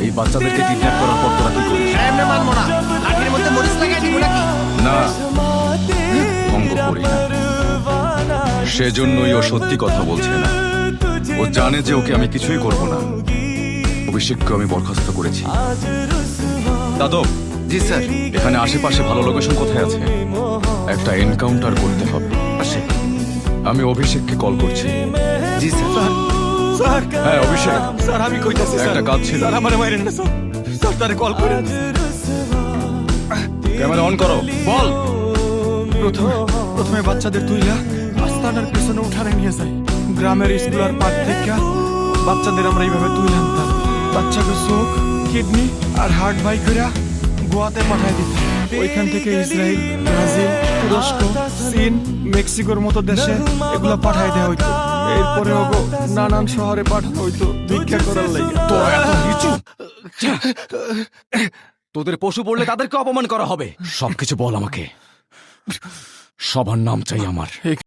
এই বাচ্চাদেরকে কিডন্যাপ করার পর তোরা কি করিস? আমরা মানবো না, লাঠির মধ্যে মরিচ লাগাই দিব নাকি? না, ভঙ্গ করি না। সেজন্যই ও সত্যি কথা বলছে না। ও জানে যে ওকে আমি কিছুই করব না। অভিষেককে আমি বরখাস্ত করেছি। দাদব, জি স্যার। এখানে আশেপাশে ভালো লোকেশন কোথায় আছে? একটা এনকাউন্টার করতে হবে। আসে। আমি অভিষেককে কল করছি। জি স্যার। স্যার হ্যাঁ অভিষেক, স্যার আমি কইতাছি স্যার, একটা কাজ ছিল। স্যার আমারে মাইরেন না স্যার, স্যার তারে কল করেন। ক্যামেরা অন করো, বল। প্রথমে বাচ্চাদের তুইলা আস্তানার পিছনে উঠানে নিয়ে যাই। গ্রামের স্কুলের পার্ক থেকে বাচ্চাদের আমরা এইভাবে তুলে আনতাম। বাচ্চাকে চোখ, কিডনি আর হার্ট বাই করে গোয়াতে পাঠাই দিতাম। ওইখান থেকে ইসরায়েল, ব্রাজিল, তুরস্ক, চীন, মেক্সিকোর মতো দেশে এগুলো পাঠাই দেওয়া হইতো। এরপরে ওগো নানান শহরে পাঠানো হইতো ভিক্ষা করার লাগে। তোরা এত নিচু? তোদের পশু পড়লে তাদেরকে অপমান করা হবে। সবকিছু বল আমাকে, সবার নাম চাই আমার।